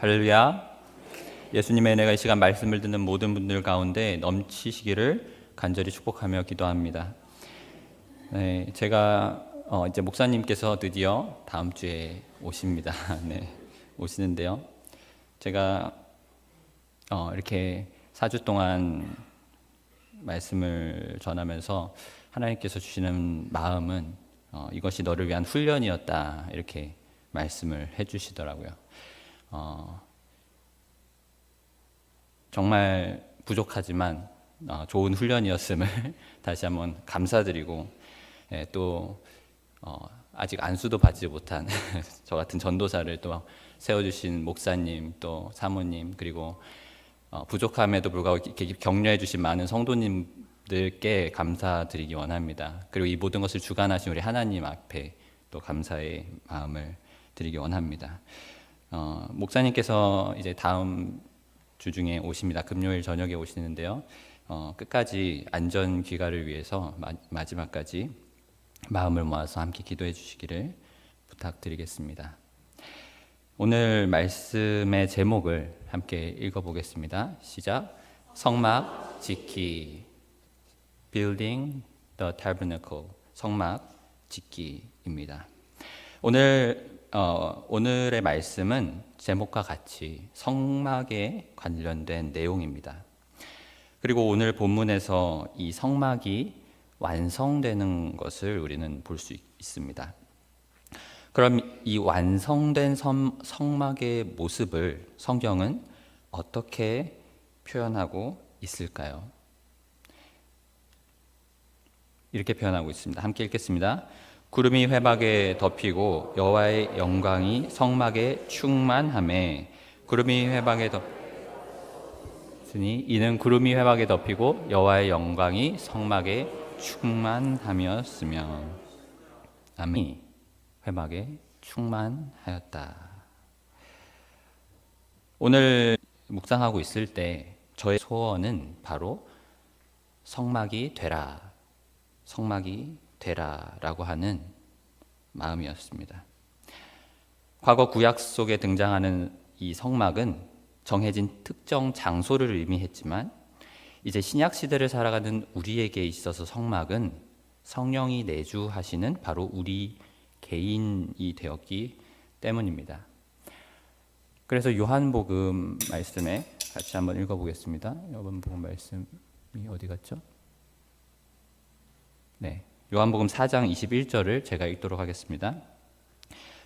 할렐루야. 예수님의 은혜가 이 시간 말씀을 듣는 모든 분들 가운데 넘치시기를 간절히 축복하며 기도합니다. 네, 제가 이제 목사님께서 드디어 다음 주에 오십니다. 네, 오시는데요. 제가 이렇게 4주 동안 말씀을 전하면서 하나님께서 주시는 마음은 이것이 너를 위한 훈련이었다, 이렇게 말씀을 해주시더라고요. 정말 부족하지만 좋은 훈련이었음을 다시 한번 감사드리고, 또 아직 안수도 받지 못한 저 같은 전도사를 또 세워주신 목사님, 또 사모님, 그리고 부족함에도 불구하고 이렇게 격려해 주신 많은 성도님들께 감사드리기 원합니다. 그리고 이 모든 것을 주관하신 우리 하나님 앞에 또 감사의 마음을 드리기 원합니다. 목사님께서 이제 다음 주 중에 오십니다. 금요일 저녁에 오시는데요. 끝까지 안전 귀가를 위해서 마지막까지 마음을 모아서 함께 기도해 주시기를 부탁드리겠습니다. 오늘 말씀의 제목을 함께 읽어보겠습니다. 시작. 성막 짓기. Building the Tabernacle. 성막 짓기입니다. 오늘의 말씀은 제목과 같이 성막에 관련된 내용입니다. 그리고 오늘 본문에서 이 성막이 완성되는 것을 우리는 볼 수 있습니다. 그럼 이 완성된 성막의 모습을 성경은 어떻게 표현하고 있을까요? 이렇게 표현하고 있습니다. 함께 읽겠습니다. 구름이 회막에 덮이고 여호와의 영광이 성막에 충만하매. 구름이 회막에 덮으니 이는 구름이 회막에 덮이고 여호와의 영광이 성막에 충만함이었으며. 아멘. 회막에 충만하였다. 오늘 묵상하고 있을 때 저의 소원은 바로 성막이 되라, 성막이 되라라고 하는 마음이었습니다. 과거 구약 속에 등장하는 이 성막은 정해진 특정 장소를 의미했지만 이제 신약 시대를 살아가는 우리에게 있어서 성막은 성령이 내주하시는 바로 우리 개인이 되었기 때문입니다. 그래서 요한복음 말씀에 같이 한번 읽어보겠습니다. 요한복음 말씀이 어디 갔죠? 네, 요한복음 4장 21절을 제가 읽도록 하겠습니다.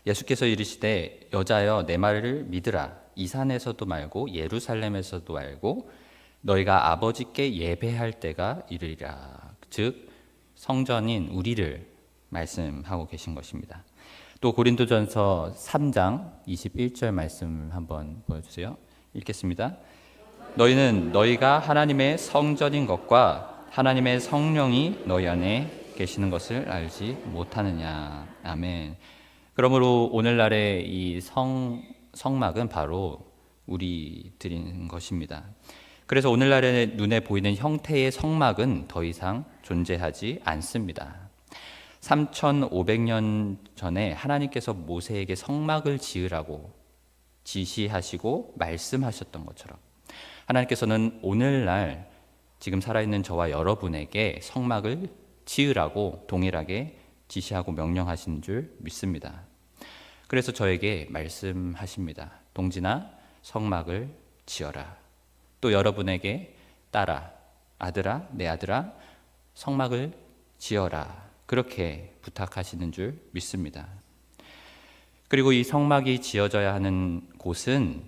예수께서 이르시되 여자여 내 말을 믿으라. 이 산에서도 말고 예루살렘에서도 말고 너희가 아버지께 예배할 때가 이르리라. 즉 성전인 우리를 말씀하고 계신 것입니다. 또 고린도전서 3장 21절 말씀 한번 보여주세요. 읽겠습니다. 너희는 너희가 하나님의 성전인 것과 하나님의 성령이 너희 안에 계시는 것을 알지 못하느냐. 아멘. 그러므로 오늘날의 이 성막은 바로 우리들인 것입니다. 그래서 오늘날의 눈에 보이는 형태의 성막은 더 이상 존재하지 않습니다. 3,500년 전에 하나님께서 모세에게 성막을 지으라고 지시하시고 말씀하셨던 것처럼 하나님께서는 오늘날 지금 살아있는 저와 여러분에게 성막을 지으라고 동일하게 지시하고 명령하시는 줄 믿습니다. 그래서 저에게 말씀하십니다. 동진아, 성막을 지어라. 또 여러분에게 딸아, 아들아, 내 아들아, 성막을 지어라. 그렇게 부탁하시는 줄 믿습니다. 그리고 이 성막이 지어져야 하는 곳은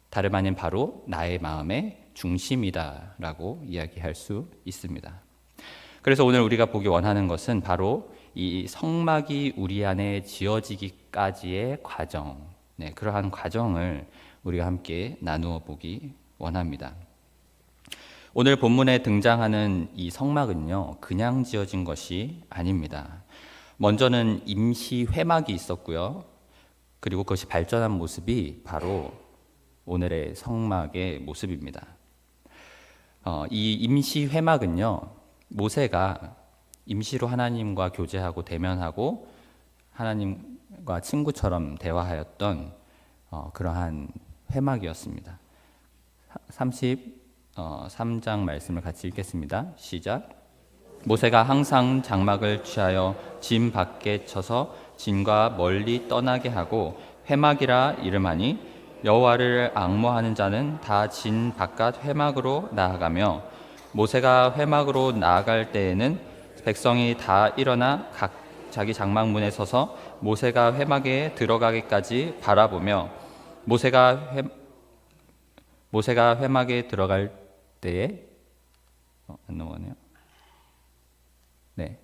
다름 아닌 바로 나의 마음의 중심이다라고 이야기할 수 있습니다. 그래서 오늘 우리가 보기 원하는 것은 바로 이 성막이 우리 안에 지어지기까지의 과정, 그러한 과정을 우리가 함께 나누어 보기 원합니다. 오늘 본문에 등장하는 이 성막은요, 그냥 지어진 것이 아닙니다. 먼저는 임시 회막이 있었고요. 그리고 그것이 발전한 모습이 바로 오늘의 성막의 모습입니다. 이 임시 회막은요, 모세가 임시로 하나님과 교제하고 대면하고 하나님과 친구처럼 대화하였던 그러한 회막이었습니다. 33장 말씀을 같이 읽겠습니다. 시작. 모세가 항상 장막을 취하여 진 밖에 쳐서 진과 멀리 떠나게 하고 회막이라 이름하니 여호와를 앙모하는 자는 다 진 바깥 회막으로 나아가며 모세가 회막으로 나아갈 때에는 백성이 다 일어나 각 자기 장막문에 서서 모세가 회막에 들어가기까지 바라보며 모세가 회막에 들어갈 때에 안 넘어가네요. 네,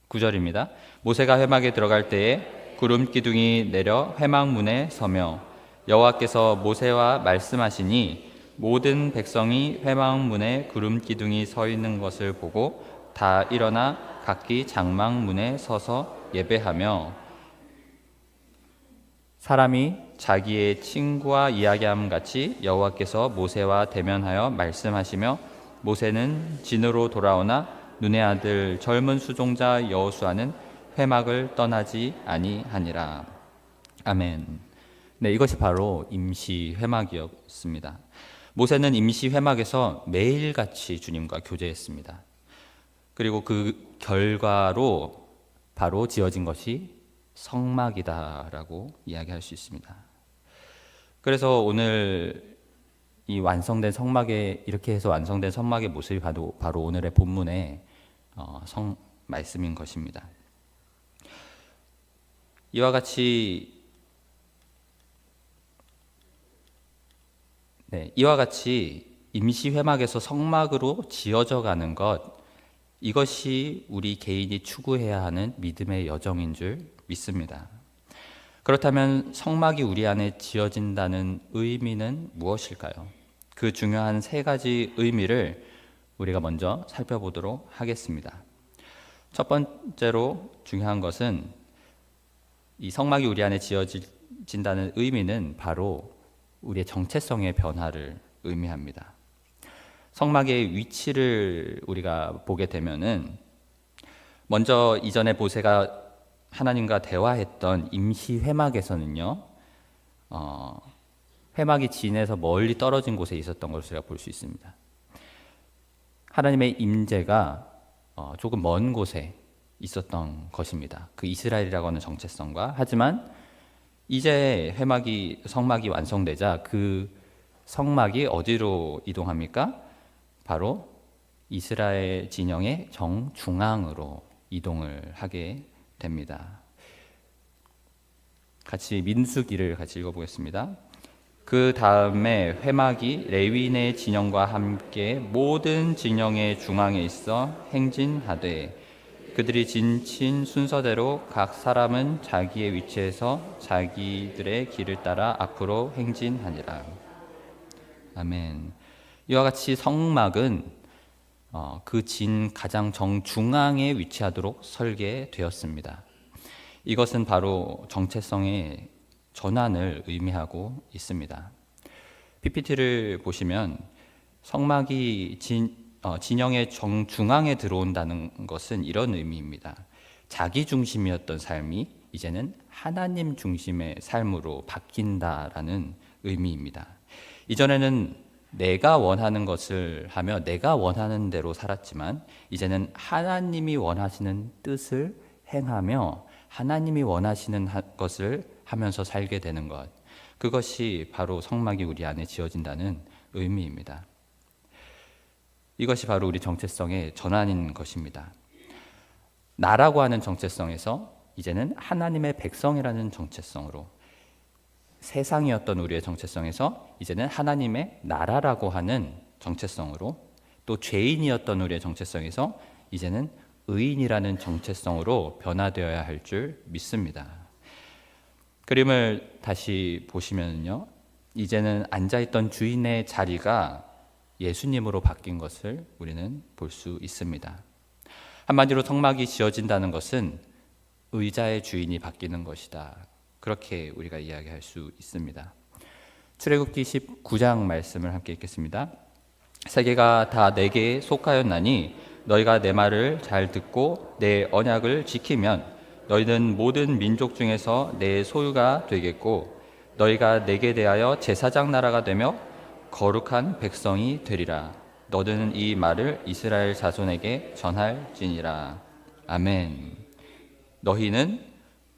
9절입니다. 모세가 회막에 들어갈 때에 구름 기둥이 내려 회막 문에 서며 여호와께서 모세와 말씀하시니 모든 백성이 회막 문에 구름 기둥이 서 있는 것을 보고 다 일어나 각기 장막 문에 서서 예배하며 사람이 자기의 친구와 이야기함 같이 여호와께서 모세와 대면하여 말씀하시며 모세는 진으로 돌아오나 눈의 아들 젊은 수종자 여호수아는 회막을 떠나지 아니하니라. 아멘. 네, 이것이 바로 임시 회막이었습니다. 모세는 임시 회막에서 매일같이 주님과 교제했습니다. 그리고 그 결과로 바로 지어진 것이 성막이다라고 이야기할 수 있습니다. 그래서 오늘 이 완성된 성막의 이렇게 해서 완성된 성막의 모습이 바로 오늘의 본문의 말씀인 것입니다. 이와 같이 임시 회막에서 성막으로 지어져 가는 것, 이것이 우리 개인이 추구해야 하는 믿음의 여정인 줄 믿습니다. 그렇다면 성막이 우리 안에 지어진다는 의미는 무엇일까요? 그 중요한 세 가지 의미를 우리가 먼저 살펴보도록 하겠습니다. 첫 번째로 중요한 것은 이 성막이 우리 안에 지어진다는 의미는 바로 우리의 정체성의 변화를 의미합니다. 성막의 위치를 우리가 보게 되면은 먼저 이전에 모세가 하나님과 대화했던 임시 회막에서는요, 회막이 진에서 멀리 떨어진 곳에 있었던 것을 우리가 볼 수 있습니다. 하나님의 임재가 조금 먼 곳에 있었던 것입니다. 그 이스라엘이라고 하는 정체성과. 하지만 이제 성막이 완성되자 그 성막이 어디로 이동합니까? 바로 이스라엘 진영의 정중앙으로 이동을 하게 됩니다. 같이 민수기를 같이 읽어보겠습니다. 그 다음에 회막이 레위인의 진영과 함께 모든 진영의 중앙에 있어 행진하되 그들이 진친 순서대로 각 사람은 자기의 위치에서 자기들의 길을 따라 앞으로 행진하니라. 아멘. 이와 같이 성막은 그 진 가장 정중앙에 위치하도록 설계되었습니다. 이것은 바로 정체성의 전환을 의미하고 있습니다. PPT를 보시면 성막이 진영의 정중앙에 들어온다는 것은 이런 의미입니다. 자기 중심이었던 삶이 이제는 하나님 중심의 삶으로 바뀐다라는 의미입니다. 이전에는 내가 원하는 것을 하며 내가 원하는 대로 살았지만 이제는 하나님이 원하시는 뜻을 행하며 하나님이 원하시는 것을 하면서 살게 되는 것, 그것이 바로 성막이 우리 안에 지어진다는 의미입니다. 이것이 바로 우리 정체성의 전환인 것입니다. 나라고 하는 정체성에서 이제는 하나님의 백성이라는 정체성으로, 세상이었던 우리의 정체성에서 이제는 하나님의 나라라고 하는 정체성으로, 또 죄인이었던 우리의 정체성에서 이제는 의인이라는 정체성으로 변화되어야 할 줄 믿습니다. 그림을 다시 보시면요, 이제는 앉아있던 주인의 자리가 예수님으로 바뀐 것을 우리는 볼 수 있습니다. 한마디로 성막이 지어진다는 것은 의자의 주인이 바뀌는 것이다, 그렇게 우리가 이야기할 수 있습니다. 출애굽기 19장 말씀을 함께 읽겠습니다. 세계가 다 내게 속하였나니 너희가 내 말을 잘 듣고 내 언약을 지키면 너희는 모든 민족 중에서 내 소유가 되겠고 너희가 내게 대하여 제사장 나라가 되며 거룩한 백성이 되리라. 너는 이 말을 이스라엘 자손에게 전할지니라. 아멘. 너희는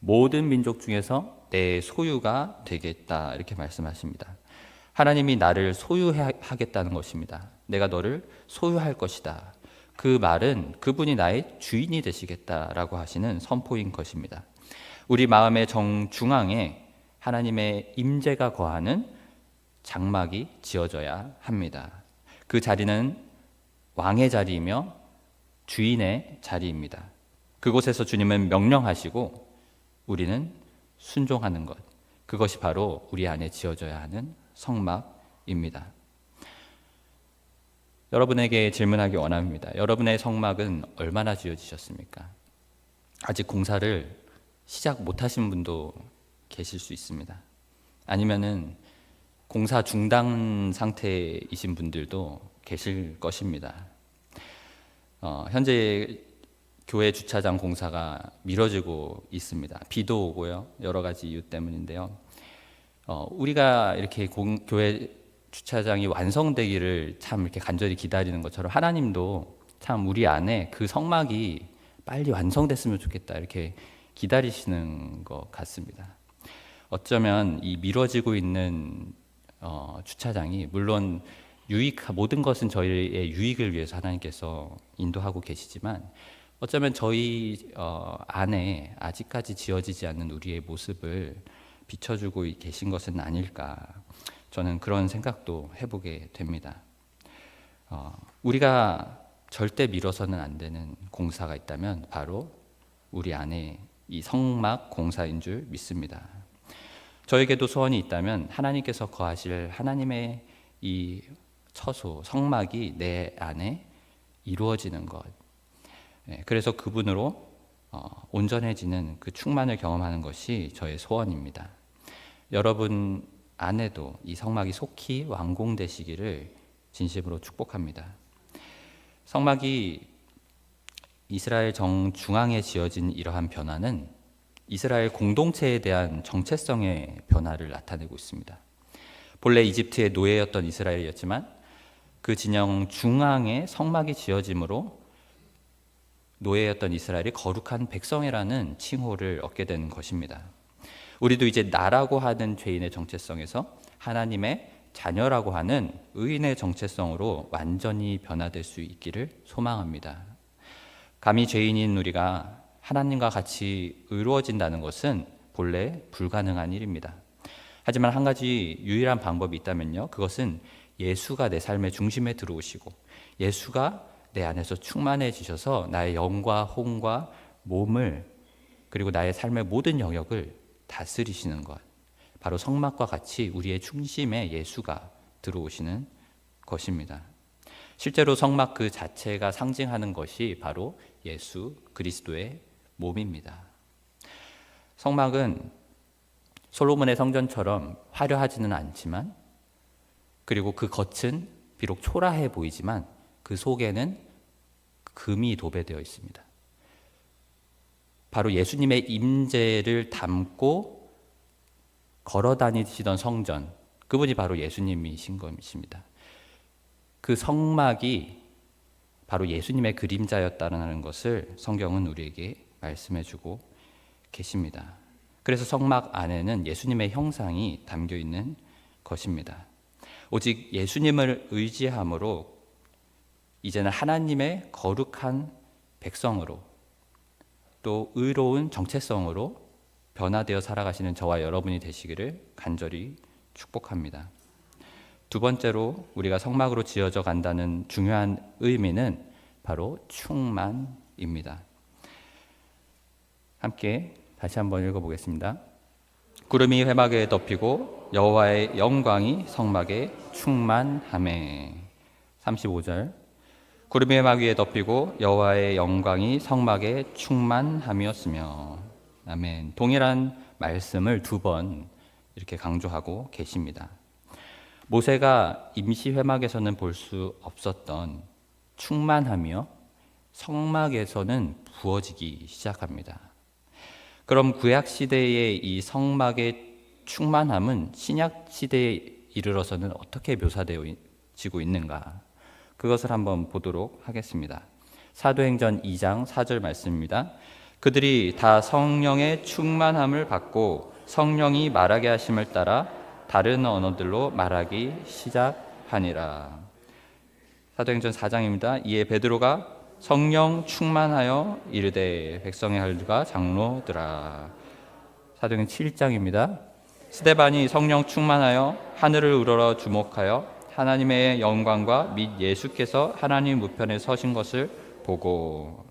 모든 민족 중에서 내 소유가 되겠다. 이렇게 말씀하십니다. 하나님이 나를 소유하겠다는 것입니다. 내가 너를 소유할 것이다. 그 말은 그분이 나의 주인이 되시겠다라고 하시는 선포인 것입니다. 우리 마음의 정중앙에 하나님의 임재가 거하는 장막이 지어져야 합니다. 그 자리는 왕의 자리이며 주인의 자리입니다. 그곳에서 주님은 명령하시고 우리는 순종하는 것, 그것이 바로 우리 안에 지어져야 하는 성막입니다. 여러분에게 질문하기 원합니다. 여러분의 성막은 얼마나 지어지셨습니까? 아직 공사를 시작 못하신 분도 계실 수 있습니다. 아니면은 공사 중단 상태이신 분들도 계실 것입니다. 현재 교회 주차장 공사가 미뤄지고 있습니다. 비도 오고요. 여러 가지 이유 때문인데요. 우리가 이렇게 교회 주차장이 완성되기를 참 이렇게 간절히 기다리는 것처럼 하나님도 참 우리 안에 그 성막이 빨리 완성됐으면 좋겠다 이렇게 기다리시는 것 같습니다. 어쩌면 이 미뤄지고 있는 주차장이 물론 모든 것은 저희의 유익을 위해서 하나님께서 인도하고 계시지만 어쩌면 저희 안에 아직까지 지어지지 않는 우리의 모습을 비춰주고 계신 것은 아닐까, 저는 그런 생각도 해보게 됩니다. 우리가 절대 미뤄서는 안 되는 공사가 있다면 바로 우리 안에 이 성막 공사인 줄 믿습니다. 저에게도 소원이 있다면 하나님께서 거하실 하나님의 이 처소, 성막이 내 안에 이루어지는 것. 그래서 그분으로 온전해지는 그 충만을 경험하는 것이 저의 소원입니다. 여러분 안에도 이 성막이 속히 완공되시기를 진심으로 축복합니다. 성막이 이스라엘 정중앙에 지어진 이러한 변화는 이스라엘 공동체에 대한 정체성의 변화를 나타내고 있습니다. 본래 이집트의 노예였던 이스라엘이었지만 그 진영 중앙에 성막이 지어짐으로 노예였던 이스라엘이 거룩한 백성이라는 칭호를 얻게 된 것입니다. 우리도 이제 나라고 하는 죄인의 정체성에서 하나님의 자녀라고 하는 의인의 정체성으로 완전히 변화될 수 있기를 소망합니다. 감히 죄인인 우리가 하나님과 같이 의로워진다는 것은 본래 불가능한 일입니다. 하지만 한 가지 유일한 방법이 있다면요, 그것은 예수가 내 삶의 중심에 들어오시고 예수가 내 안에서 충만해지셔서 나의 영과 혼과 몸을 그리고 나의 삶의 모든 영역을 다스리시는 것, 바로 성막과 같이 우리의 중심에 예수가 들어오시는 것입니다. 실제로 성막 그 자체가 상징하는 것이 바로 예수 그리스도의 몸입니다. 성막은 솔로몬의 성전처럼 화려하지는 않지만, 그리고 그 겉은 비록 초라해 보이지만 그 속에는 금이 도배되어 있습니다. 바로 예수님의 임재를 담고 걸어 다니시던 성전, 그분이 바로 예수님이신 것입니다. 그 성막이 바로 예수님의 그림자였다는 것을 성경은 우리에게 말씀해주고 계십니다. 그래서 성막 안에는 예수님의 형상이 담겨 있는 것입니다. 오직 예수님을 의지함으로 이제는 하나님의 거룩한 백성으로 또 의로운 정체성으로 변화되어 살아가시는 저와 여러분이 되시기를 간절히 축복합니다. 두 번째로 우리가 성막으로 지어져 간다는 중요한 의미는 바로 충만입니다. 함께 다시 한번 읽어보겠습니다. 구름이 회막에 덮이고 여호와의 영광이 성막에 충만하매. 35절. 구름이 회막 위에 덮이고 여호와의 영광이 성막에 충만함이었으며. 아멘. 동일한 말씀을 두 번 이렇게 강조하고 계십니다. 모세가 임시 회막에서는 볼 수 없었던 충만함이요, 성막에서는 부어지기 시작합니다. 그럼 구약 시대의 이 성막의 충만함은 신약 시대에 이르러서는 어떻게 묘사되어지고 있는가? 그것을 한번 보도록 하겠습니다. 사도행전 2장 4절 말씀입니다. 그들이 다 성령의 충만함을 받고 성령이 말하게 하심을 따라 다른 언어들로 말하기 시작하니라. 사도행전 4장입니다. 이에 베드로가 성령 충만하여 이르되 백성의 할들과 장로들아. 사도행전 7장입니다. 스데반이 성령 충만하여 하늘을 우러러 주목하여 하나님의 영광과 및 예수께서 하나님 우편에 서신 것을 보고.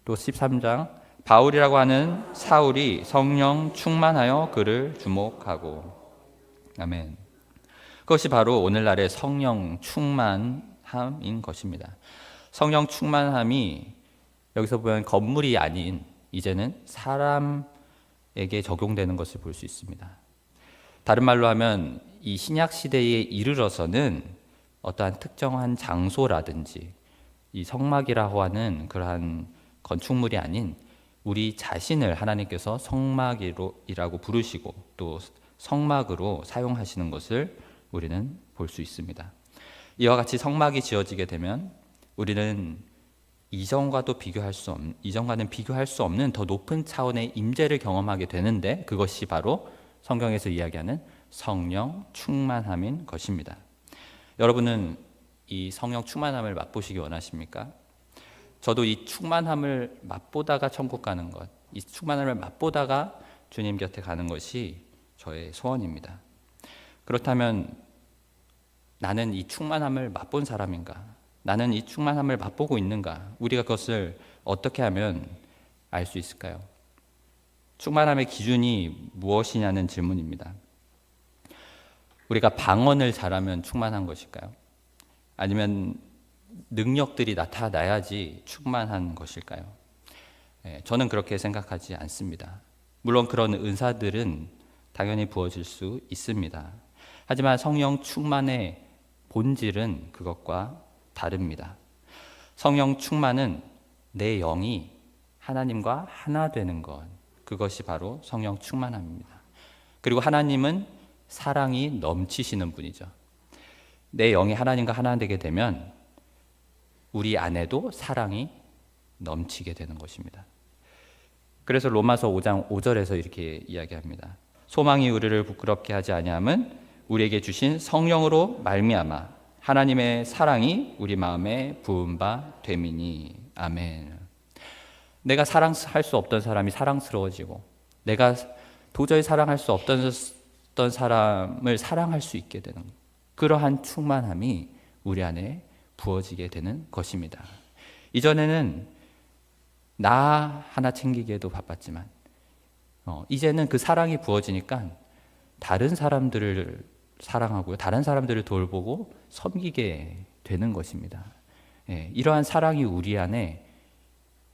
또 13장 바울이라고 하는 사울이 성령 충만하여 그를 주목하고. 아멘. 그것이 바로 오늘날의 성령 충만함인 것입니다. 성령 충만함이 여기서 보면 건물이 아닌 이제는 사람에게 적용되는 것을 볼 수 있습니다. 다른 말로 하면 이 신약 시대에 이르러서는 어떠한 특정한 장소라든지 이 성막이라고 하는 그러한 건축물이 아닌 우리 자신을 하나님께서 성막이라고 부르시고 또 성막으로 사용하시는 것을 우리는 볼 수 있습니다. 이와 같이 성막이 지어지게 되면 우리는 이전과는 비교할 수 없는 더 높은 차원의 임재를 경험하게 되는데 그것이 바로 성경에서 이야기하는 성령 충만함인 것입니다. 여러분은 이 성령 충만함을 맛보시기 원하십니까? 저도 이 충만함을 맛보다가 천국 가는 것, 이 충만함을 맛보다가 주님 곁에 가는 것이 저의 소원입니다. 그렇다면 나는 이 충만함을 맛본 사람인가? 나는 이 충만함을 맛보고 있는가? 우리가 그것을 어떻게 하면 알 수 있을까요? 충만함의 기준이 무엇이냐는 질문입니다. 우리가 방언을 잘하면 충만한 것일까요? 아니면 능력들이 나타나야지 충만한 것일까요? 저는 그렇게 생각하지 않습니다. 물론 그런 은사들은 당연히 부어질 수 있습니다. 하지만 성령 충만의 본질은 그것과 다릅니다. 성령 충만은 내 영이 하나님과 하나 되는 것, 그것이 바로 성령 충만함입니다. 그리고 하나님은 사랑이 넘치시는 분이죠. 내 영이 하나님과 하나 되게 되면 우리 안에도 사랑이 넘치게 되는 것입니다. 그래서 로마서 5장 5절에서 이렇게 이야기합니다. 소망이 우리를 부끄럽게 하지 아니함은 우리에게 주신 성령으로 말미암아 하나님의 사랑이 우리 마음에 부은 바 됨이니. 아멘. 내가 사랑할 수 없던 사람이 사랑스러워지고 내가 도저히 사랑할 수 없던 사람을 사랑할 수 있게 되는 그러한 충만함이 우리 안에 부어지게 되는 것입니다. 이전에는 나 하나 챙기기에도 바빴지만 이제는 그 사랑이 부어지니까 다른 사람들을 사랑하고요, 다른 사람들을 돌보고 섬기게 되는 것입니다. 이러한 사랑이 우리 안에,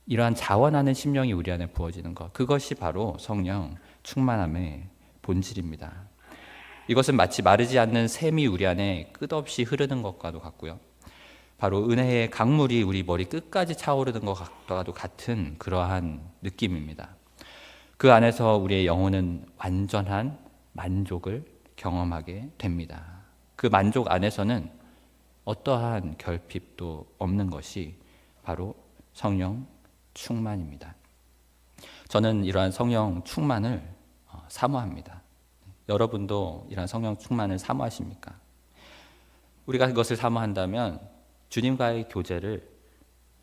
이러한 자원하는 심령이 우리 안에 부어지는 것, 그것이 바로 성령 충만함의 본질입니다. 이것은 마치 마르지 않는 샘이 우리 안에 끝없이 흐르는 것과도 같고요, 바로 은혜의 강물이 우리 머리 끝까지 차오르는 것과도 같은 그러한 느낌입니다. 그 안에서 우리의 영혼은 완전한 만족을 경험하게 됩니다. 그 만족 안에서는 어떠한 결핍도 없는 것이 바로 성령 충만입니다. 저는 이러한 성령 충만을 사모합니다. 여러분도 이러한 성령 충만을 사모하십니까? 우리가 그것을 사모한다면 주님과의 교제를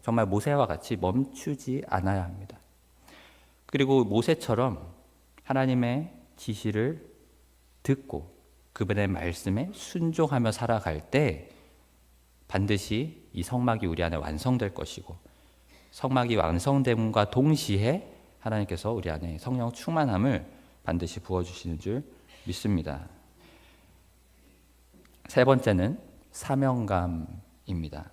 정말 모세와 같이 멈추지 않아야 합니다. 그리고 모세처럼 하나님의 지시를 듣고 그분의 말씀에 순종하며 살아갈 때 반드시 이 성막이 우리 안에 완성될 것이고, 성막이 완성됨과 동시에 하나님께서 우리 안에 성령 충만함을 반드시 부어주시는 줄 믿습니다. 세 번째는 사명감입니다.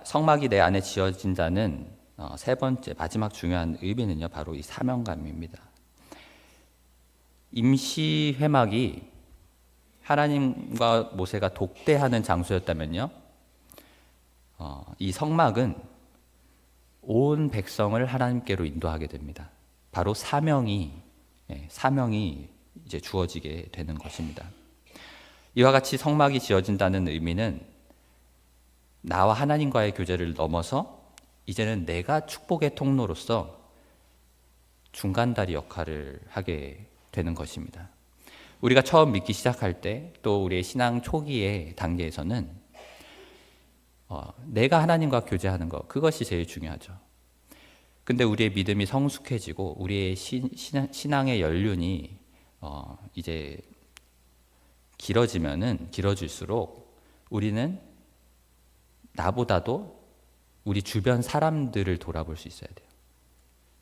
성막이 내 안에 지어진 자는 세 번째 마지막 중요한 의미는요, 바로 이 사명감입니다. 임시 회막이 하나님과 모세가 독대하는 장소였다면요, 이 성막은 온 백성을 하나님께로 인도하게 됩니다. 바로 사명이 이제 주어지게 되는 것입니다. 이와 같이 성막이 지어진다는 의미는 나와 하나님과의 교제를 넘어서 이제는 내가 축복의 통로로서 중간다리 역할을 하게 되는 것입니다. 우리가 처음 믿기 시작할 때, 또 우리의 신앙 초기의 단계에서는 내가 하나님과 교제하는 것, 그것이 제일 중요하죠. 근데 우리의 믿음이 성숙해지고 우리의 신앙의 연륜이 이제 길어질수록 우리는 나보다도 우리 주변 사람들을 돌아볼 수 있어야 돼요.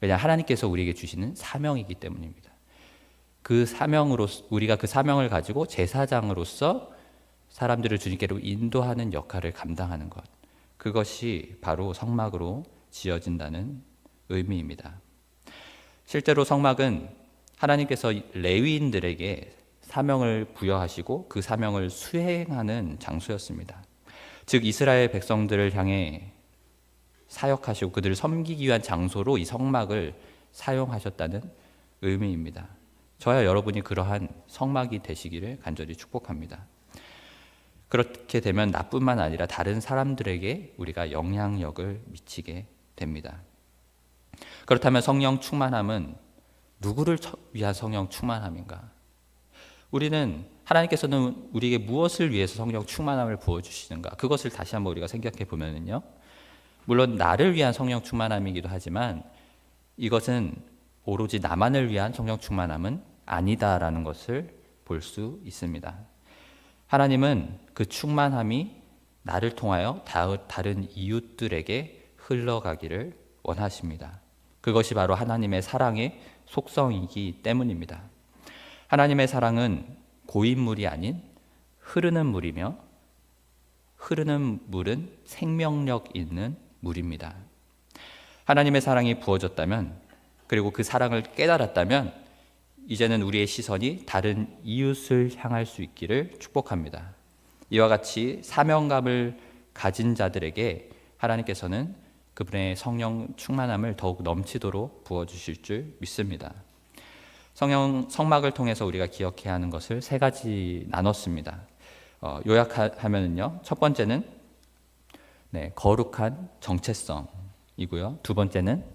왜냐하면 하나님께서 우리에게 주시는 사명이기 때문입니다. 우리가 그 사명을 가지고 제사장으로서 사람들을 주님께로 인도하는 역할을 감당하는 것, 그것이 바로 성막으로 지어진다는 의미입니다. 실제로 성막은 하나님께서 레위인들에게 사명을 부여하시고 그 사명을 수행하는 장소였습니다. 즉 이스라엘 백성들을 향해 사역하시고 그들을 섬기기 위한 장소로 이 성막을 사용하셨다는 의미입니다. 저와 여러분이 그러한 성막이 되시기를 간절히 축복합니다. 그렇게 되면 나뿐만 아니라 다른 사람들에게 우리가 영향력을 미치게 됩니다. 그렇다면 성령 충만함은 누구를 위한 성령 충만함인가? 우리는 하나님께서는 우리에게 무엇을 위해서 성령 충만함을 부어주시는가? 그것을 다시 한번 우리가 생각해 보면요, 물론 나를 위한 성령 충만함이기도 하지만 이것은 오로지 나만을 위한 성령 충만함은 아니다라는 것을 볼 수 있습니다. 하나님은 그 충만함이 나를 통하여 다른 이웃들에게 흘러가기를 원하십니다. 그것이 바로 하나님의 사랑의 속성이기 때문입니다. 하나님의 사랑은 고인물이 아닌 흐르는 물이며 흐르는 물은 생명력 있는 물입니다. 하나님의 사랑이 부어졌다면, 그리고 그 사랑을 깨달았다면 이제는 우리의 시선이 다른 이웃을 향할 수 있기를 축복합니다. 이와 같이 사명감을 가진 자들에게 하나님께서는 그분의 성령 충만함을 더욱 넘치도록 부어주실 줄 믿습니다. 성막을 통해서 우리가 기억해야 하는 것을 세 가지 나눴습니다. 요약하면요, 첫 번째는 거룩한 정체성이고요, 두 번째는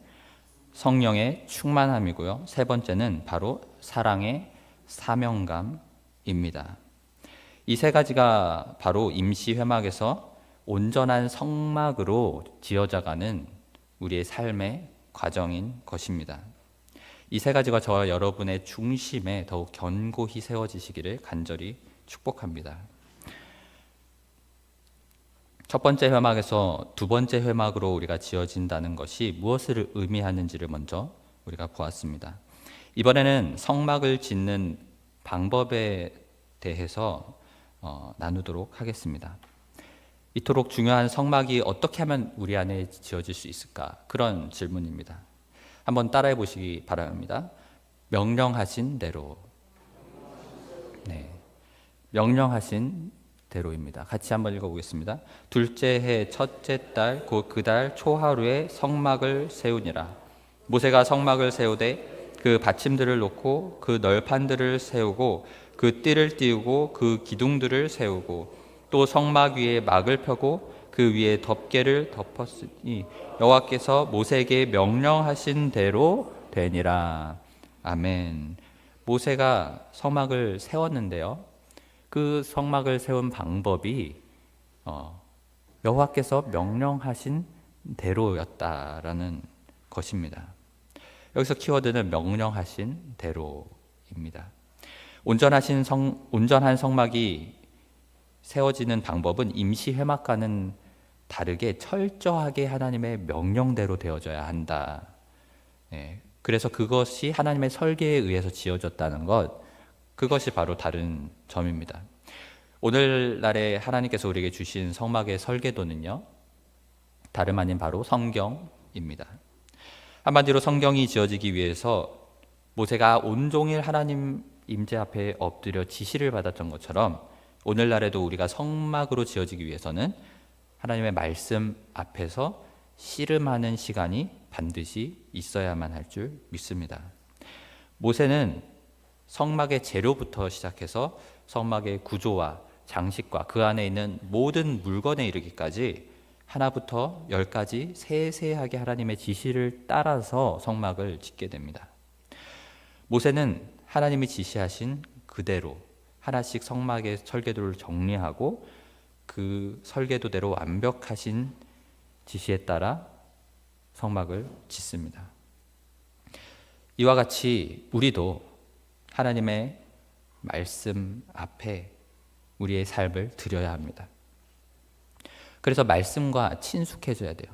성령의 충만함이고요, 세 번째는 바로 사랑의 사명감입니다. 이 세 가지가 바로 임시 회막에서 온전한 성막으로 지어져가는 우리의 삶의 과정인 것입니다. 이 세 가지가 저와 여러분의 중심에 더욱 견고히 세워지시기를 간절히 축복합니다. 첫 번째 회막에서 두 번째 회막으로 우리가 지어진다는 것이 무엇을 의미하는지를 먼저 우리가 보았습니다. 이번에는 성막을 짓는 방법에 대해서 나누도록 하겠습니다. 이토록 중요한 성막이 어떻게 하면 우리 안에 지어질 수 있을까? 그런 질문입니다. 한번 따라해 보시기 바랍니다. 명령하신 대로. 명령하신 대로입니다. 같이 한번 읽어보겠습니다. 둘째 해 첫째 달 곧 그 달 초하루에 성막을 세우니라. 모세가 성막을 세우되 그 받침들을 놓고 그 널판들을 세우고 그 띠를 띄우고 그 기둥들을 세우고 또 성막 위에 막을 펴고 그 위에 덮개를 덮었으니 여호와께서 모세에게 명령하신 대로 되니라. 아멘. 모세가 성막을 세웠는데요, 그 성막을 세운 방법이 여호와께서 명령하신 대로였다라는 것입니다. 여기서 키워드는 명령하신 대로입니다. 온전한 성막이 세워지는 방법은 임시 회막과는 다르게 철저하게 하나님의 명령대로 되어져야 한다. 그래서 그것이 하나님의 설계에 의해서 지어졌다는 것, 그것이 바로 다른 점입니다. 오늘날에 하나님께서 우리에게 주신 성막의 설계도는요, 다름 아닌 바로 성경입니다. 한마디로 성경이 지어지기 위해서 모세가 온종일 하나님 임재 앞에 엎드려 지시를 받았던 것처럼 오늘날에도 우리가 성막으로 지어지기 위해서는 하나님의 말씀 앞에서 씨름하는 시간이 반드시 있어야만 할 줄 믿습니다. 모세는 성막의 재료부터 시작해서 성막의 구조와 장식과 그 안에 있는 모든 물건에 이르기까지 하나부터 열까지 세세하게 하나님의 지시를 따라서 성막을 짓게 됩니다. 모세는 하나님이 지시하신 그대로 하나씩 성막의 설계도를 정리하고 그 설계도대로 완벽하신 지시에 따라 성막을 짓습니다. 이와 같이 우리도 하나님의 말씀 앞에 우리의 삶을 드려야 합니다. 그래서 말씀과 친숙해져야 돼요.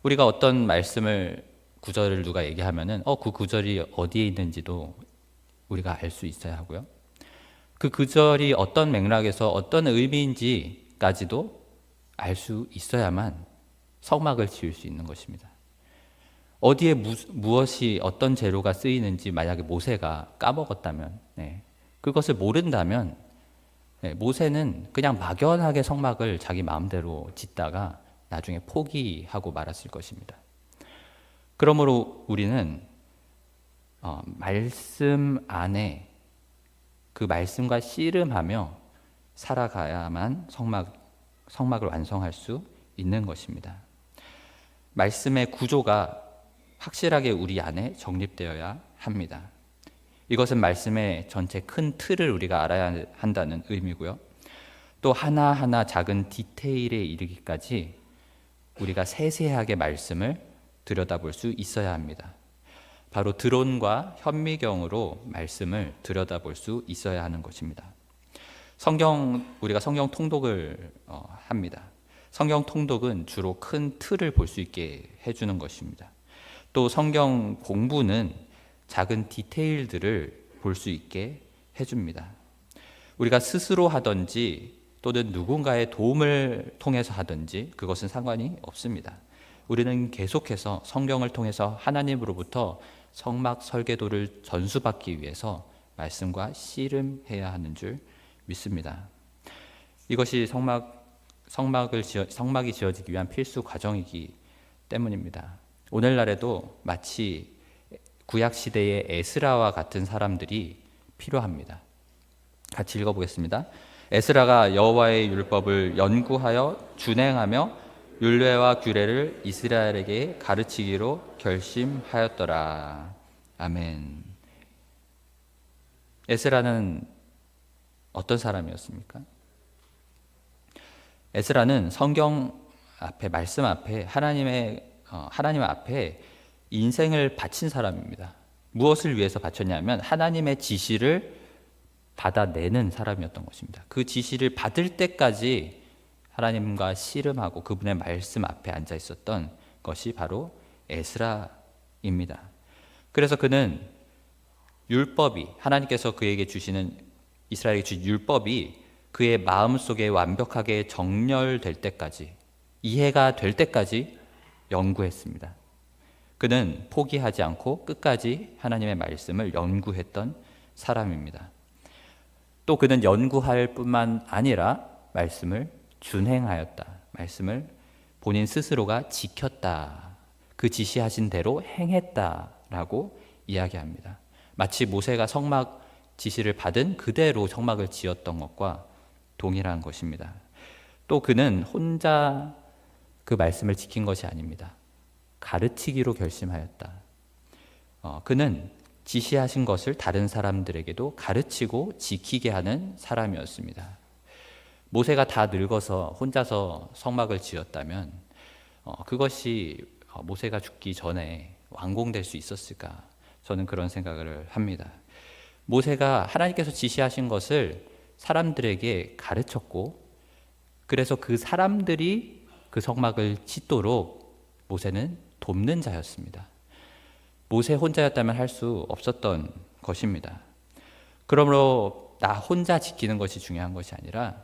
우리가 어떤 말씀을 구절을 누가 얘기하면은 그 구절이 어디에 있는지도 우리가 알 수 있어야 하고요. 그 구절이 어떤 맥락에서 어떤 의미인지까지도 알 수 있어야만 성막을 지을 수 있는 것입니다. 어디에 무엇이 어떤 재료가 쓰이는지 만약에 모세가 까먹었다면, 그것을 모른다면 모세는 그냥 막연하게 성막을 자기 마음대로 짓다가 나중에 포기하고 말았을 것입니다. 그러므로 우리는 말씀 안에 그 말씀과 씨름하며 살아가야만 성막을 완성할 수 있는 것입니다. 말씀의 구조가 확실하게 우리 안에 정립되어야 합니다. 이것은 말씀의 전체 큰 틀을 우리가 알아야 한다는 의미고요. 또 하나하나 작은 디테일에 이르기까지 우리가 세세하게 말씀을 들여다볼 수 있어야 합니다. 바로 드론과 현미경으로 말씀을 들여다볼 수 있어야 하는 것입니다. 우리가 성경 통독을 합니다. 성경 통독은 주로 큰 틀을 볼 수 있게 해주는 것입니다. 또 성경 공부는 작은 디테일들을 볼 수 있게 해줍니다. 우리가 스스로 하든지 또는 누군가의 도움을 통해서 하든지 그것은 상관이 없습니다. 우리는 계속해서 성경을 통해서 하나님으로부터 성막 설계도를 전수받기 위해서 말씀과 씨름해야 하는 줄 믿습니다. 이것이 성막이 지어지기 위한 필수 과정이기 때문입니다. 오늘날에도 마치 구약시대의 에스라와 같은 사람들이 필요합니다. 같이 읽어보겠습니다. 에스라가 여호와의 율법을 연구하여 준행하며 율례와 규례를 이스라엘에게 가르치기로 결심하였더라. 아멘. 에스라는 어떤 사람이었습니까? 에스라는 성경 앞에, 말씀 앞에 하나님 앞에 인생을 바친 사람입니다. 무엇을 위해서 바쳤냐면 하나님의 지시를 받아내는 사람이었던 것입니다. 그 지시를 받을 때까지 하나님과 씨름하고 그분의 말씀 앞에 앉아 있었던 것이 바로 에스라입니다. 그래서 그는 율법이, 하나님께서 그에게 주시는, 이스라엘에게 주신 율법이 그의 마음속에 완벽하게 정렬될 때까지, 이해가 될 때까지 연구했습니다. 그는 포기하지 않고 끝까지 하나님의 말씀을 연구했던 사람입니다. 또 그는 연구할 뿐만 아니라 말씀을 준행하였다. 말씀을 본인 스스로가 지켰다. 그 지시하신 대로 행했다라고 이야기합니다. 마치 모세가 성막 지시를 받은 그대로 성막을 지었던 것과 동일한 것입니다. 또 그는 혼자 그 말씀을 지킨 것이 아닙니다. 가르치기로 결심하였다. 그는 지시하신 것을 다른 사람들에게도 가르치고 지키게 하는 사람이었습니다. 모세가 다 늙어서 혼자서 성막을 지었다면 그것이 모세가 죽기 전에 완공될 수 있었을까? 저는 그런 생각을 합니다. 모세가 하나님께서 지시하신 것을 사람들에게 가르쳤고, 그래서 그 사람들이 그 성막을 짓도록 모세는 돕는 자였습니다. 모세 혼자였다면 할 수 없었던 것입니다. 그러므로 나 혼자 지키는 것이 중요한 것이 아니라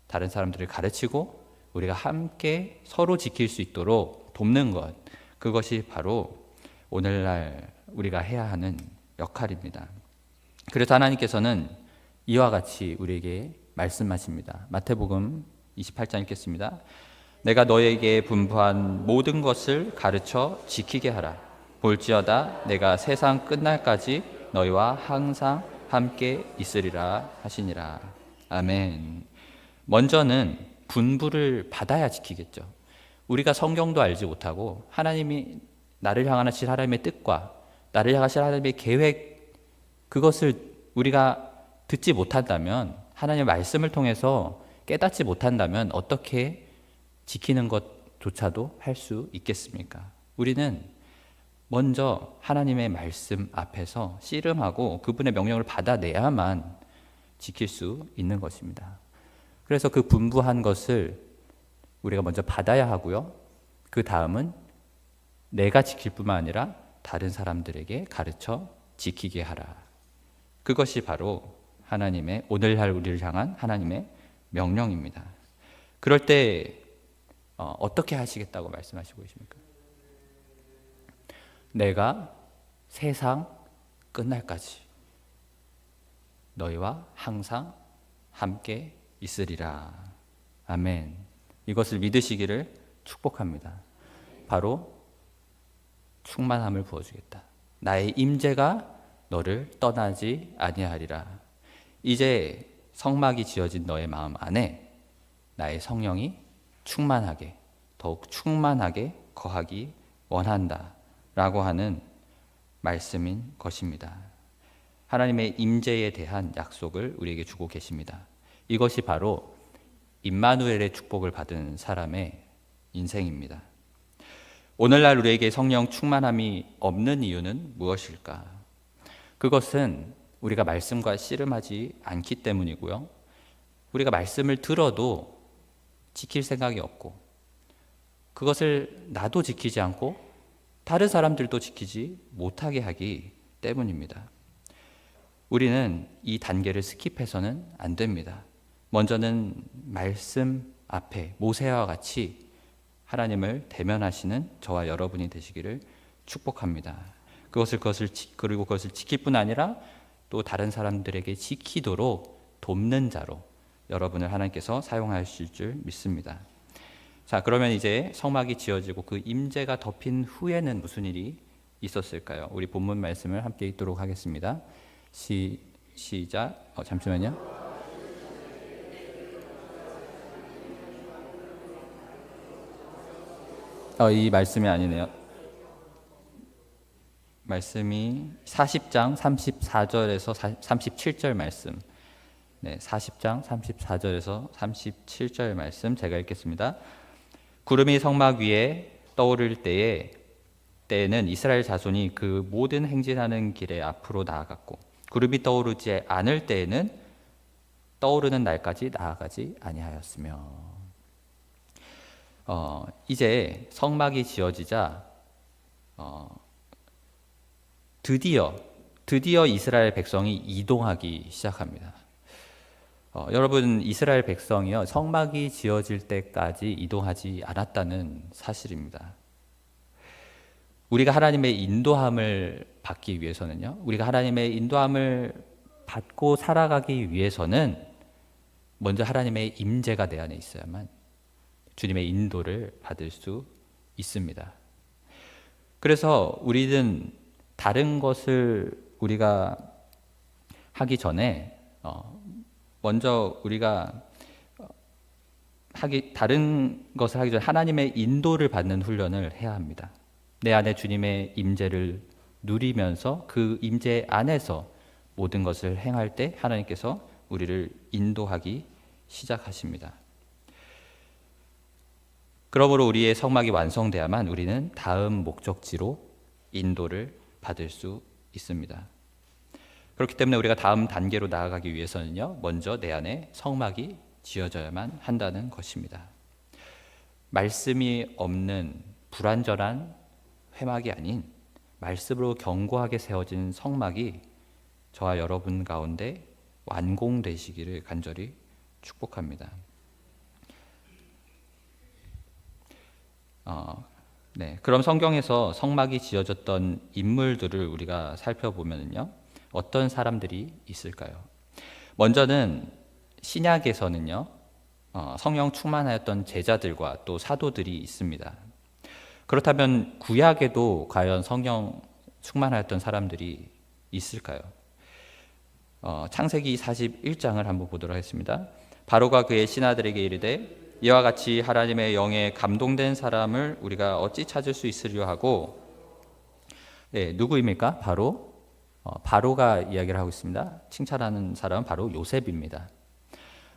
다른 사람들을 가르치고 우리가 함께 서로 지킬 수 있도록 돕는 것, 그것이 바로 오늘날 우리가 해야 하는 역할입니다. 그래서 하나님께서는 이와 같이 우리에게 말씀하십니다. 마태복음 28장 읽겠습니다. 내가 너에게 분부한 모든 것을 가르쳐 지키게 하라. 볼지어다 내가 세상 끝날까지 너희와 항상 함께 있으리라 하시니라. 아멘. 먼저는 분부를 받아야 지키겠죠. 우리가 성경도 알지 못하고 하나님이 나를 향하신 하나님의 뜻과 나를 향하신 하나님의 계획, 그것을 우리가 듣지 못한다면, 하나님의 말씀을 통해서 깨닫지 못한다면 어떻게 지키는 것조차도 할 수 있겠습니까? 우리는 먼저 하나님의 말씀 앞에서 씨름하고 그분의 명령을 받아내야만 지킬 수 있는 것입니다. 그래서 그 분부한 것을 우리가 먼저 받아야 하고요. 그 다음은 내가 지킬 뿐만 아니라 다른 사람들에게 가르쳐 지키게 하라. 그것이 바로 하나님의, 오늘날 우리를 향한 하나님의 명령입니다. 그럴 때 어떻게 하시겠다고 말씀하시고 계십니까? 내가 세상 끝날까지 너희와 항상 함께 있으리라. 아멘. 이것을 믿으시기를 축복합니다. 바로 충만함을 부어주겠다. 나의 임재가 너를 떠나지 아니하리라. 이제 성막이 지어진 너의 마음 안에 나의 성령이 충만하게, 더욱 충만하게 거하기 원한다 라고 하는 말씀인 것입니다. 하나님의 임재에 대한 약속을 우리에게 주고 계십니다. 이것이 바로 임마누엘의 축복을 받은 사람의 인생입니다. 오늘날 우리에게 성령 충만함이 없는 이유는 무엇일까? 그것은 우리가 말씀과 씨름하지 않기 때문이고요. 우리가 말씀을 들어도 지킬 생각이 없고, 그것을 나도 지키지 않고 다른 사람들도 지키지 못하게 하기 때문입니다. 우리는 이 단계를 스킵해서는 안 됩니다. 먼저는 말씀 앞에 모세와 같이 하나님을 대면하시는 저와 여러분이 되시기를 축복합니다. 그리고 그것을 지킬 뿐 아니라 또 다른 사람들에게 지키도록 돕는 자로 여러분을 하나님께서 사용하실 줄 믿습니다. 자, 그러면 이제 성막이 지어지고 그 임재가 덮인 후에는 무슨 일이 있었을까요? 우리 본문 말씀을 함께 읽도록 하겠습니다. 시작. 잠시만요. 이 말씀이 아니네요. 말씀이 40장 34절에서 37절 말씀. 네, 40장 34절에서 37절 말씀 제가 읽겠습니다. 구름이 성막 위에 떠오를 때에는 이스라엘 자손이 그 모든 행진하는 길에 앞으로 나아갔고, 구름이 떠오르지 않을 때에는 떠오르는 날까지 나아가지 아니하였으며. 이제 성막이 지어지자 드디어 이스라엘 백성이 이동하기 시작합니다. 여러분, 이스라엘 백성이요, 성막이 지어질 때까지 이동하지 않았다는 사실입니다. 우리가 하나님의 인도함을 받기 위해서는요, 우리가 하나님의 인도함을 받고 살아가기 위해서는 먼저 하나님의 임재가 내 안에 있어야만 주님의 인도를 받을 수 있습니다. 그래서 우리는 다른 것을 우리가 하기 전에 먼저 우리가 다른 것을 하기 전에 하나님의 인도를 받는 훈련을 해야 합니다. 내 안에 주님의 임재를 누리면서 그 임재 안에서 모든 것을 행할 때 하나님께서 우리를 인도하기 시작하십니다. 그러므로 우리의 성막이 완성돼야만 우리는 다음 목적지로 인도를 받을 수 있습니다. 그렇기 때문에 우리가 다음 단계로 나아가기 위해서는요, 먼저 내 안에 성막이 지어져야만 한다는 것입니다. 말씀이 없는 불완전한 회막이 아닌 말씀으로 견고하게 세워진 성막이 저와 여러분 가운데 완공되시기를 간절히 축복합니다. 네, 그럼 성경에서 성막이 지어졌던 인물들을 우리가 살펴보면요, 어떤 사람들이 있을까요? 먼저는 신약에서는요, 성령 충만하였던 제자들과 또 사도들이 있습니다. 그렇다면 구약에도 과연 성령 충만하였던 사람들이 있을까요? 창세기 41장을 한번 보도록 하겠습니다. 바로가 그의 신하들에게 이르되 이와 같이 하나님의 영에 감동된 사람을 우리가 어찌 찾을 수 있으려 하고, 네, 누구입니까? 바로가 이야기를 하고 있습니다. 칭찬하는 사람은 바로 요셉입니다.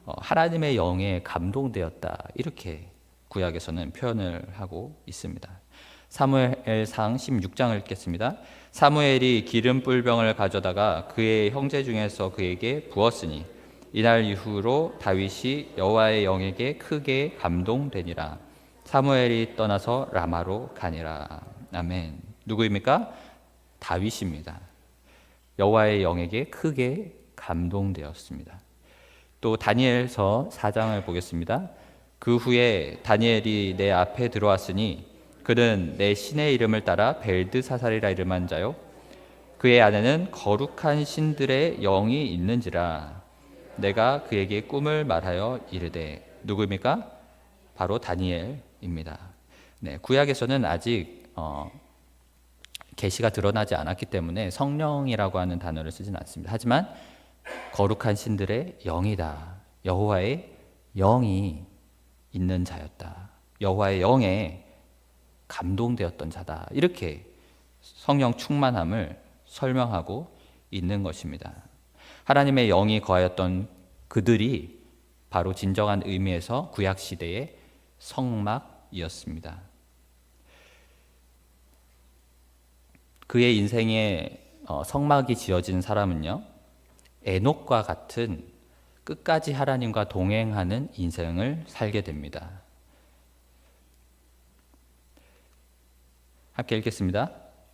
하나님의 영에 감동되었다, 이렇게 구약에서는 표현을 하고 있습니다. 사무엘상 16장을 읽겠습니다. 사무엘이 기름 뿔병을 가져다가 그의 형제 중에서 그에게 부었으니 이날 이후로 다윗이 여호와의 영에게 크게 감동되니라. 사무엘이 떠나서 라마로 가니라. 아멘. 누구입니까? 다윗입니다. 여호와의 영에게 크게 감동되었습니다. 또 다니엘서 4장을 보겠습니다. 그 후에 다니엘이 내 앞에 들어왔으니 그는 내 신의 이름을 따라 벨드사살이라 이름한 자요 그의 안에는 거룩한 신들의 영이 있는지라. 내가 그에게 꿈을 말하여 이르되. 누구입니까? 바로 다니엘입니다. 네, 구약에서는 아직 계시가 드러나지 않았기 때문에 성령이라고 하는 단어를 쓰진 않습니다. 하지만 거룩한 신들의 영이다. 여호와의 영이 있는 자였다. 여호와의 영에 감동되었던 자다. 이렇게 성령 충만함을 설명하고 있는 것입니다. 하나님의 영이 거하였던 그들이 바로 진정한 의미에서 구약 시대의 성막이었습니다. 그의 인생에 성막이 지어진 사람은요, 에녹과 같은 끝까지 하나님과 동행하는 인생을 살게 됩니다. 함께 읽겠습니다.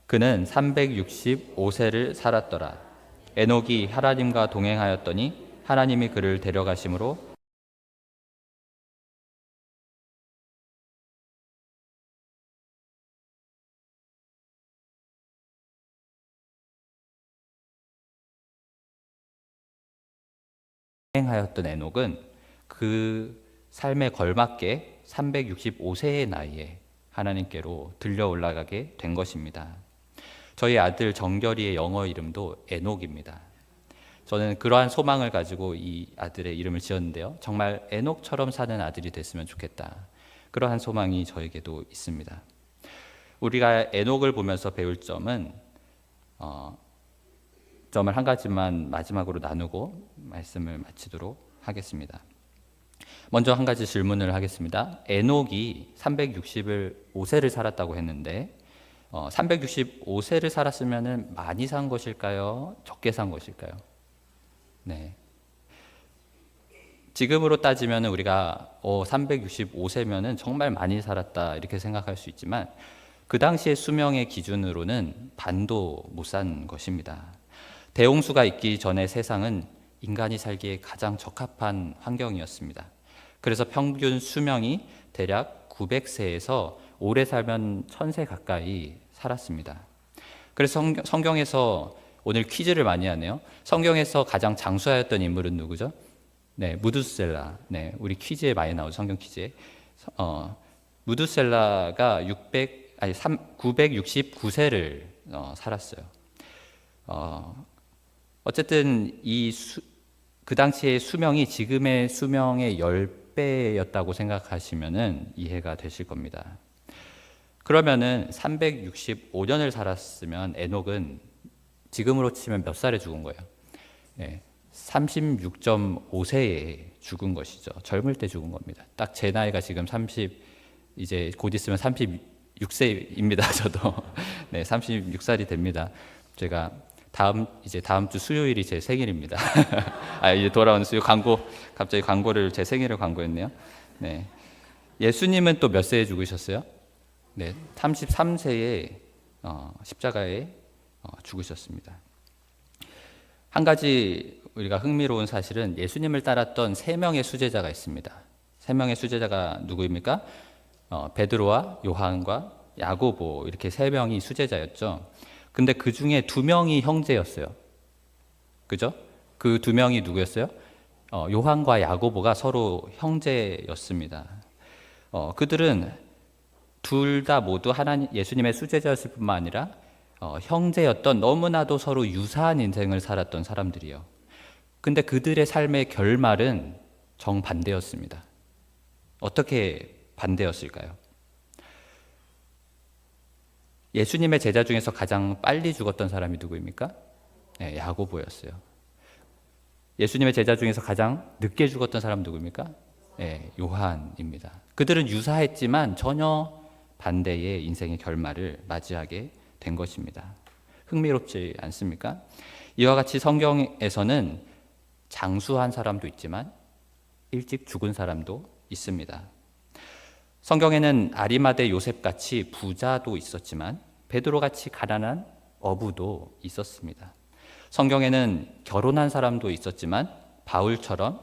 그는 365세를 살았더라. 에녹이 하나님과 동행하였더니 하나님이 그를 데려가심으로 동행하였던 에녹은 그 삶에 걸맞게 365세의 나이에 하나님께로 들려 올라가게 된 것입니다. 저희 아들 정결이의 영어 이름도 에녹입니다. 저는 그러한 소망을 가지고 이 아들의 이름을 지었는데요. 정말 에녹처럼 사는 아들이 됐으면 좋겠다. 그러한 소망이 저에게도 있습니다. 우리가 에녹을 보면서 배울 점은 점을 한 가지만 마지막으로 나누고 말씀을 마치도록 하겠습니다. 먼저 한 가지 질문을 하겠습니다. 에녹이 365세를 살았다고 했는데 365세를 살았으면 많이 산 것일까요? 적게 산 것일까요? 네. 지금으로 따지면 우리가 365세면 정말 많이 살았다 이렇게 생각할 수 있지만 그 당시의 수명의 기준으로는 반도 못 산 것입니다. 대홍수가 있기 전에 세상은 인간이 살기에 가장 적합한 환경이었습니다. 그래서 평균 수명이 대략 900세에서 오래 살면 1000세 가까이 살았습니다. 그래서 성경에서 오늘 퀴즈를 많이 하네요. 성경에서 가장 장수하였던 인물은 누구죠? 네, 무두셀라. 네, 우리 퀴즈에 많이 나오죠. 성경 퀴즈에. 무두셀라가 969세를 살았어요. 어쨌든 그 당시의 수명이 지금의 수명의 10배였다고 생각하시면 이해가 되실 겁니다. 그러면은 365년을 살았으면 에녹은 지금으로 치면 몇 살에 죽은 거예요? 네, 36.5세에 죽은 것이죠. 젊을 때 죽은 겁니다. 딱 제 나이가 지금 이제 곧 있으면 36세입니다. 저도 네, 36살이 됩니다. 제가 다음 주 수요일이 제 생일입니다. 이제 돌아오는 수요 갑자기 광고를 제 생일을 광고했네요. 네. 예수님은 또 몇 세에 죽으셨어요? 네, 33세에 십자가에 죽으셨습니다. 한 가지 우리가 흥미로운 사실은 예수님을 따랐던 3명의 수제자가 있습니다. 3명의 수제자가 누구입니까? 베드로와 요한과 야고보, 이렇게 3명이 수제자였죠. 근데 그 중에 2명이 형제였어요. 그죠? 그 2명이 누구였어요? 요한과 야고보가 서로 형제였습니다. 그들은 둘 다 모두 하나님 예수님의 수제자였을 뿐만 아니라 형제였던, 너무나도 서로 유사한 인생을 살았던 사람들이요. 근데 그들의 삶의 결말은 정반대였습니다. 어떻게 반대였을까요? 예수님의 제자 중에서 가장 빨리 죽었던 사람이 누구입니까? 네, 야고보였어요. 예수님의 제자 중에서 가장 늦게 죽었던 사람은 누구입니까? 네, 요한입니다. 그들은 유사했지만 전혀 반대의 인생의 결말을 맞이하게 된 것입니다. 흥미롭지 않습니까? 이와 같이 성경에서는 장수한 사람도 있지만 일찍 죽은 사람도 있습니다. 성경에는 아리마대 요셉같이 부자도 있었지만 베드로같이 가난한 어부도 있었습니다. 성경에는 결혼한 사람도 있었지만 바울처럼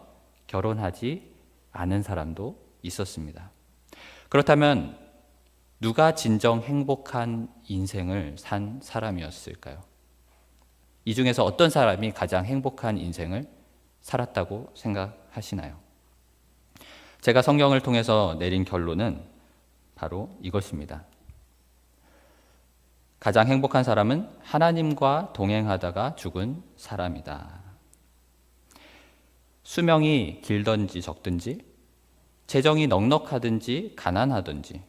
결혼하지 않은 사람도 있었습니다. 그렇다면 누가 진정 행복한 인생을 산 사람이었을까요? 이 중에서 어떤 사람이 가장 행복한 인생을 살았다고 생각하시나요? 제가 성경을 통해서 내린 결론은 바로 이것입니다. 가장 행복한 사람은 하나님과 동행하다가 죽은 사람이다. 수명이 길든지 적든지, 재정이 넉넉하든지 가난하든지,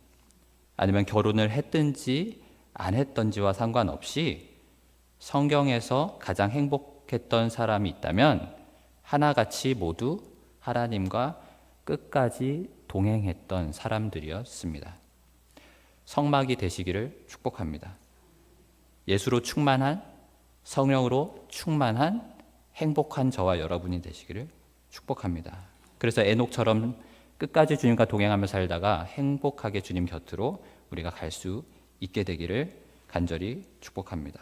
아니면 결혼을 했든지 안 했든지와 상관없이 성경에서 가장 행복했던 사람이 있다면 하나같이 모두 하나님과 끝까지 동행했던 사람들이었습니다. 성막이 되시기를 축복합니다. 예수로 충만한, 성령으로 충만한 행복한 저와 여러분이 되시기를 축복합니다. 그래서 에녹처럼 끝까지 주님과 동행하며 살다가 행복하게 주님 곁으로 우리가 갈 수 있게 되기를 간절히 축복합니다.